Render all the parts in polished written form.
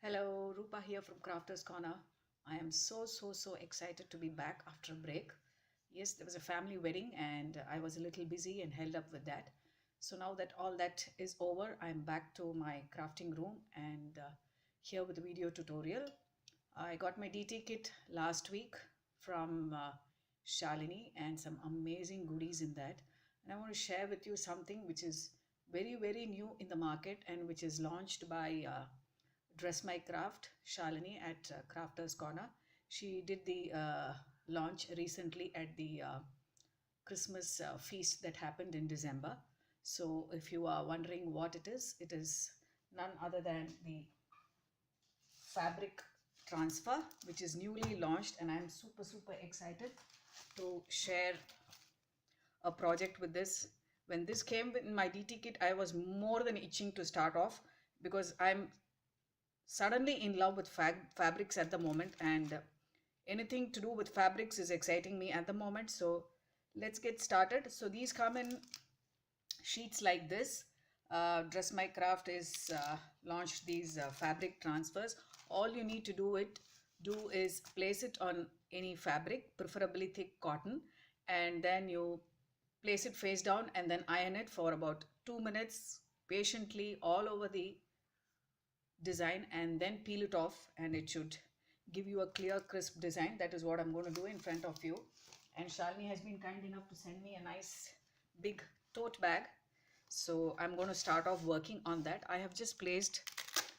Hello, Rupa here from Crafters Corner. I am so excited to be back after a break. Yes, there was a family wedding and I was a little busy and held up with that. So now that all that is over, I'm back to my crafting room and here with a video tutorial. I got my DT kit last week from Shalini and some amazing goodies in that. And I want to share with you something which is very new in the market and which is launched by Dress My Craft, Shalini at Crafters Corner. She did the launch recently at the Christmas feast that happened in December. So if you are wondering what it is none other than the fabric transfer, which is newly launched, and I'm super excited to share a project with this. When this came in my DT kit, I was more than itching to start off because I'm suddenly in love with fabrics at the moment, and anything to do with fabrics is exciting me at the moment. So let's get started. So these come in sheets like this. Dress My Craft is launched these fabric transfers. All you need to do is place it on any fabric, preferably thick cotton, and then you place it face down and then iron it for about 2 minutes patiently all over the design, and then peel it off, and it should give you a clear crisp design. That is what I'm going to do in front of you. And Shalini has been kind enough to send me a nice big tote bag, so I'm going to start off working on that. I have just placed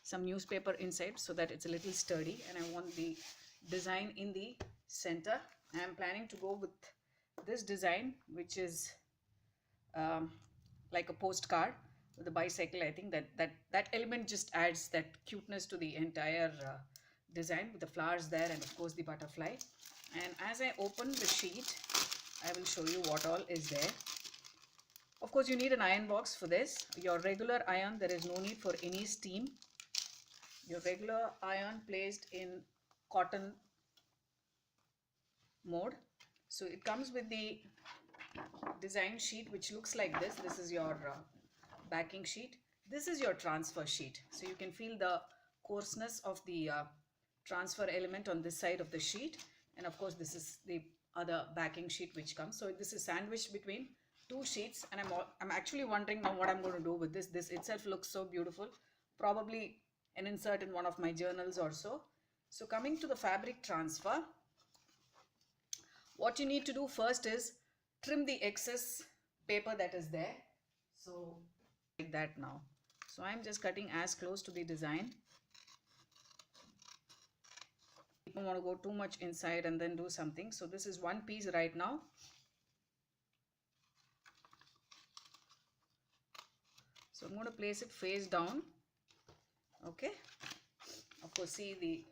some newspaper inside so that it's a little sturdy, and I want the design in the center. I am planning to go with this design, which is like a postcard with a bicycle. I think that element just adds that cuteness to the entire design with the flowers there, and of course the butterfly. And as I open the sheet, I will show you what all is there. Of course, you need an iron box for this. Your regular iron, there is no need for any steam. Your regular iron placed in cotton mode. So it comes with the design sheet, which looks like this. This is your backing sheet. This is your transfer sheet. So you can feel the coarseness of the transfer element on this side of the sheet. And of course, this is the other backing sheet which comes. So this is sandwiched between two sheets, and I'm actually wondering now what I'm going to do with this. This itself looks so beautiful. Probably an insert in one of my journals or so. So coming to the fabric transfer, what you need to do first is trim the excess paper that is there. So like that now. So I'm just cutting as close to the design. You don't want to go too much inside and then do something. So this is one piece right now. So I'm going to place it face down. Okay. Of course, see the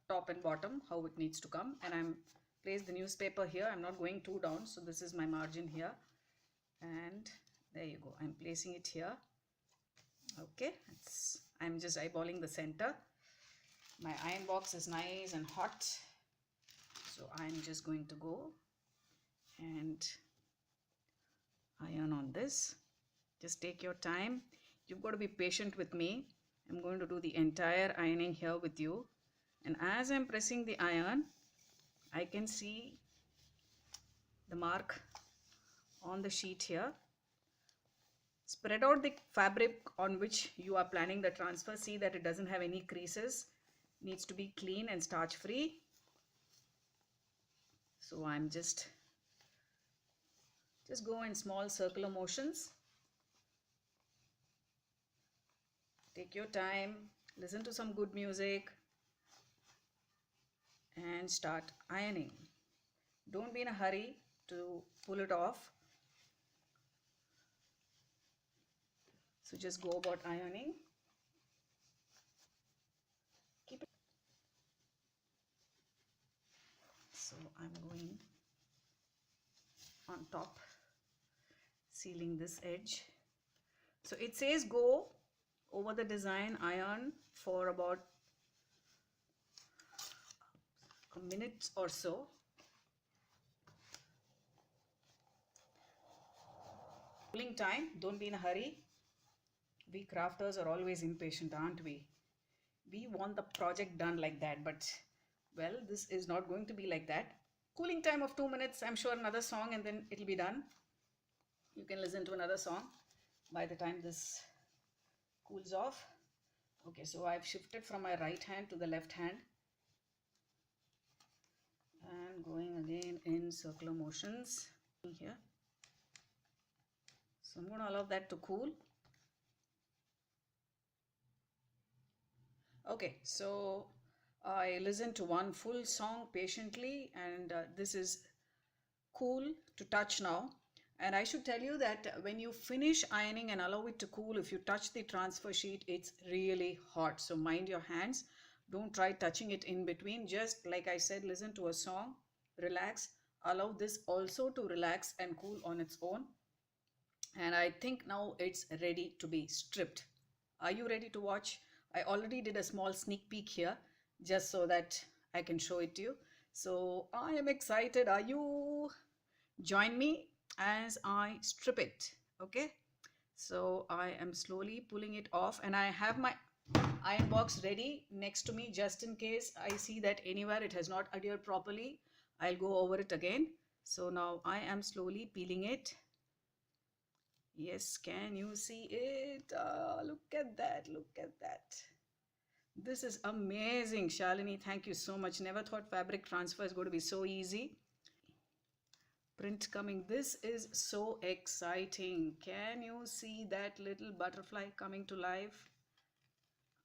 top and bottom, how it needs to come. And I'm placed the newspaper here. I'm not going too down. So this is my margin here. And there you go. I'm placing it here. Okay. I'm just eyeballing the center. My iron box is nice and hot. So I'm just going to go and iron on this. Just take your time. You've got to be patient with me. I'm going to do the entire ironing here with you. And as I'm pressing the iron, I can see the mark on the sheet here. Spread out the fabric on which you are planning the transfer. See that it doesn't have any creases. It needs to be clean and starch free. So I'm just go in small circular motions. Take your time, listen to some good music, and start ironing. Don't be in a hurry to pull it off. So just go about ironing. Keep it. So I'm going on top, sealing this edge. So it says go over the design iron for about a minute or so. Cooling time, don't be in a hurry. We crafters are always impatient, aren't we? We want the project done like that, but well, this is not going to be like that. Cooling time of 2 minutes. I'm sure another song and then it'll be done. You can listen to another song by the time this cools off. Okay, so I've shifted from my right hand to the left hand and going again in circular motions here. So I'm going to allow that to cool. Okay, so I listened to one full song patiently, and this is cool to touch now. And I should tell you that when you finish ironing and allow it to cool, if you touch the transfer sheet, it's really hot. So mind your hands. Don't try touching it in between. Just like I said, listen to a song, relax, allow this also to relax and cool on its own. And I think now it's ready to be stripped. Are you ready to watch? I already did a small sneak peek here just so that I can show it to you. So I am excited. Are you? Join me as I strip it. Okay. So I am slowly pulling it off and I have my iron box ready next to me just in case I see that anywhere it has not adhered properly. I'll go over it again. So now I am slowly peeling it. Yes, can you see it? Look at that, look at that. This is amazing, Shalini. Thank you so much. Never thought fabric transfer is going to be so easy. Print coming. This is so exciting. Can you see that little butterfly coming to life?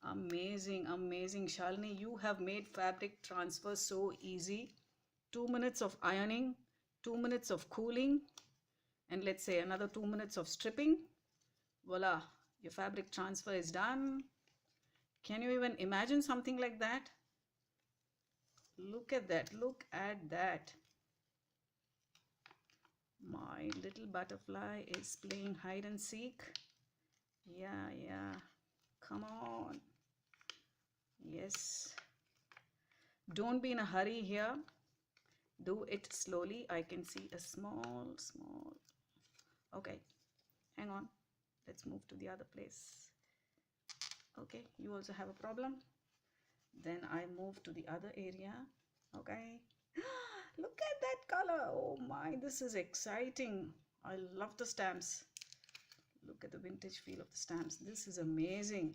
Amazing, amazing. Shalini, you have made fabric transfer so easy. 2 minutes of ironing, 2 minutes of cooling, and let's say another 2 minutes of stripping. Voila, your fabric transfer is done. Can you even imagine something like that? Look at that, look at that. My little butterfly is playing hide and seek. Yeah, come on. Yes, don't be in a hurry here. Do it slowly. I can see a small. Okay, hang on. Let's move to the other place. Okay, you also have a problem. Then I move to the other area. Okay. Look at that color. Oh my, this is exciting. I love the stamps. Look at the vintage feel of the stamps. This is amazing.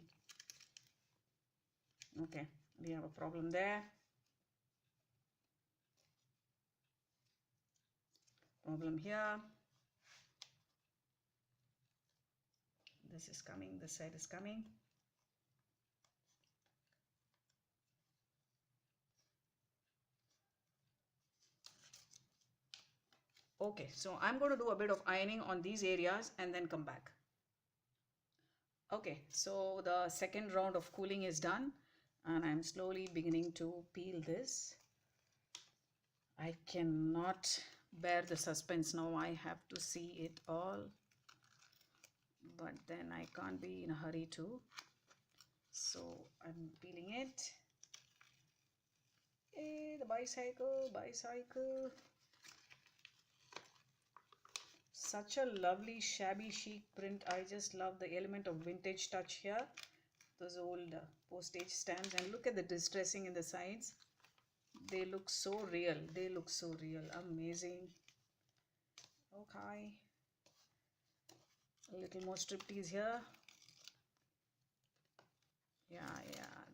Okay, we have a problem there. Problem here. This is coming, this side is coming. Okay, so I'm going to do a bit of ironing on these areas and then come back. Okay, so the second round of cooling is done and I'm slowly beginning to peel this. I cannot bear the suspense now. I have to see it all, but then I can't be in a hurry too. So I'm peeling it. Hey, the bicycle. Such a lovely shabby chic print. I just love the element of vintage touch here. Those old postage stamps, and look at the distressing in the sides. They look so real. Amazing. Okay. A little more striptease here. Yeah,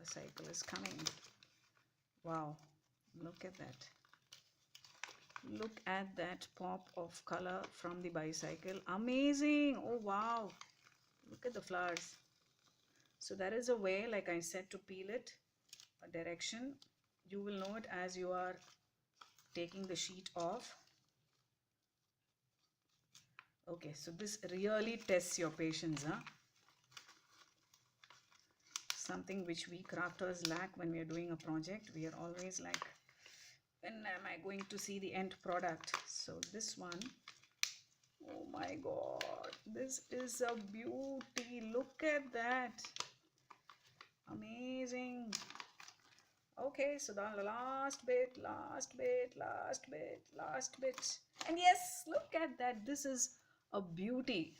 the cycle is coming. Wow, look at that. Look at that pop of color from the bicycle. Amazing. Oh wow, look at the flowers. So there is a way, like I said, to peel it, a direction. You will know it as you are taking the sheet off. Okay, so this really tests your patience, huh? Something which we crafters lack when we are doing a project. We are always like, when am I going to see the end product? So this one, oh my god, this is a beauty. Look at that. Amazing. Okay, so the last bit. And yes, look at that. This is a beauty.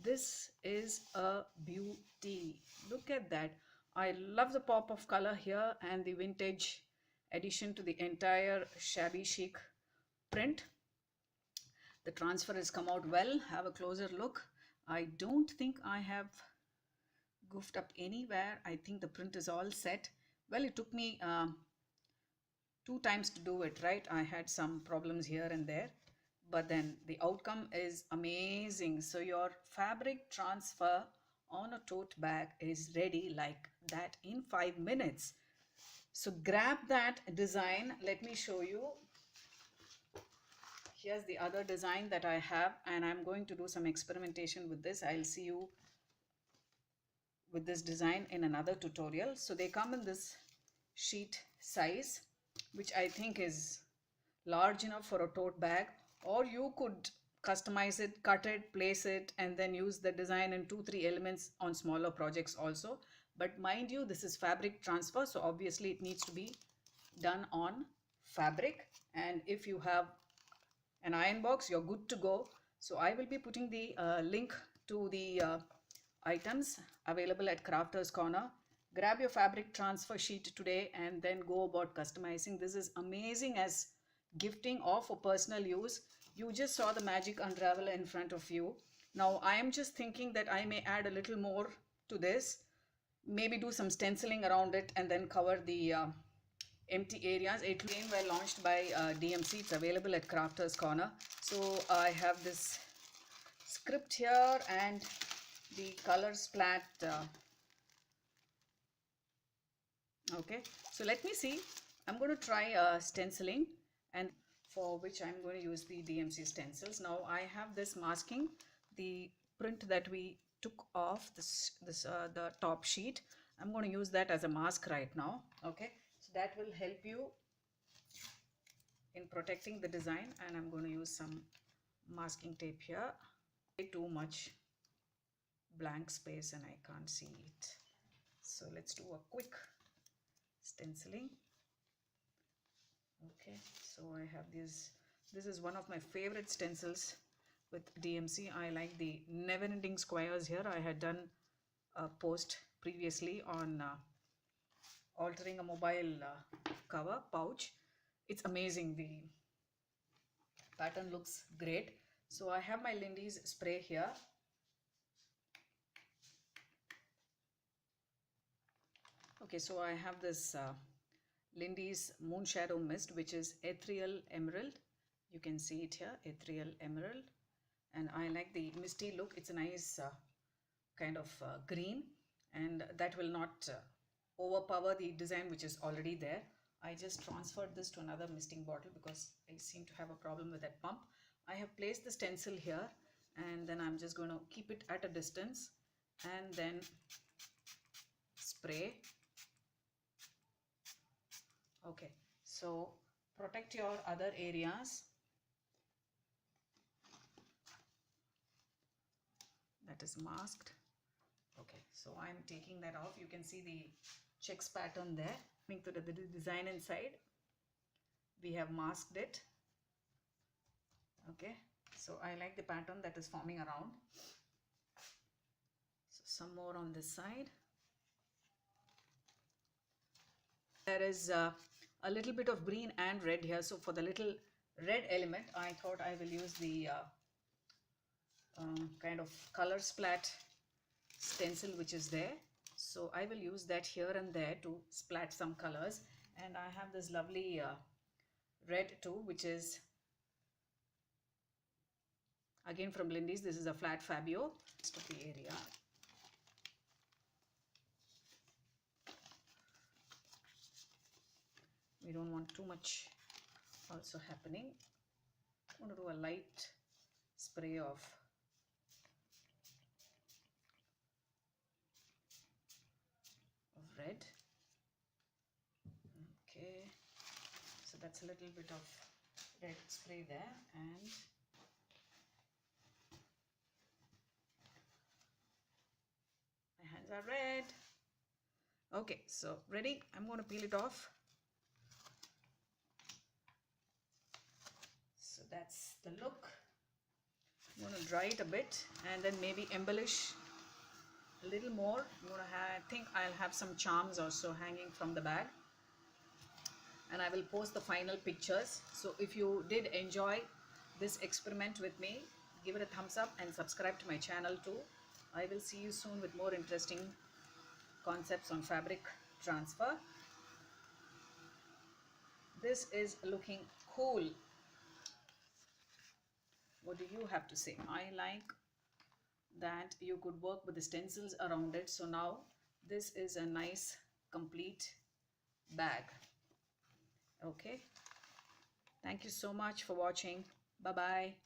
This is a beauty. Look at that. I love the pop of color here and the vintage addition to the entire shabby chic print. The transfer has come out well. Have a closer look. I don't think I have goofed up anywhere. I think the print is all set. Well, it took me 2 times to do it, right? I had some problems here and there, but then the outcome is amazing. So your fabric transfer on a tote bag is ready like that in 5 minutes. So grab that design. Let me show you. Here's the other design that I have, and I'm going to do some experimentation with this. I'll see you with this design in another tutorial. So they come in this sheet size, which I think is large enough for a tote bag, or you could customize it, cut it, place it, and then use the design in 2-3 elements on smaller projects also. But mind you, this is fabric transfer, so obviously it needs to be done on fabric. And if you have an iron box, you're good to go. So I will be putting the link to the items available at Crafters Corner. Grab your fabric transfer sheet today and then go about customizing. This is amazing as gifting or for personal use. You just saw the magic unravel in front of you. Now I am just thinking that I may add a little more to this, maybe do some stenciling around it and then cover the empty areas. It again were launched by DMC. It's available at Crafters Corner. So I have this script here and the color splat. Okay, so let me see. I'm going to try stenciling, and for which I'm going to use the DMC stencils. Now I have this masking, the print that we took off the top sheet. I'm going to use that as a mask right now. Okay, so that will help you in protecting the design, and I'm going to use some masking tape here. Way too much blank space and I can't see it. So let's do a quick stenciling. Okay, so I have this is one of my favorite stencils with DMC. I like the never-ending squares here. I had done a post previously on altering a mobile cover pouch. It's amazing. The pattern looks great. So I have my Lindy's spray here. Okay, so I have this Lindy's Moonshadow Mist, which is Ethereal Emerald. You can see it here, Ethereal Emerald. And I like the misty look. It's a nice kind of green, and that will not overpower the design which is already there. I just transferred this to another misting bottle because I seem to have a problem with that pump. I have placed the stencil here, and then I'm just going to keep it at a distance and then spray. Okay, so protect your other areas. That is masked. Okay, so I'm taking that off. You can see the checks pattern there. Coming to the design inside, we have masked it. Okay, so I like the pattern that is forming around. So some more on this side. There is a little bit of green and red here. So for the little red element, I thought I will use the kind of color splat stencil which is there. So I will use that here and there to splat some colors. And I have this lovely red too, which is again from Lindy's. This is a flat Fabio. Rest of the area. We don't want too much also happening. I'm going to do a light spray of red. Okay, so that's a little bit of red spray there, and my hands are red. Okay, so ready? I'm going to peel it off. So that's the look. I'm going to dry it a bit and then maybe embellish a little more. I think I'll have some charms also hanging from the bag, and I will post the final pictures. So if you did enjoy this experiment with me, give it a thumbs up and subscribe to my channel too. I will see you soon with more interesting concepts on fabric transfer. This is looking cool. What do you have to say? I like that you could work with the stencils around it. So now this is a nice complete bag. Okay, thank you so much for watching. Bye bye.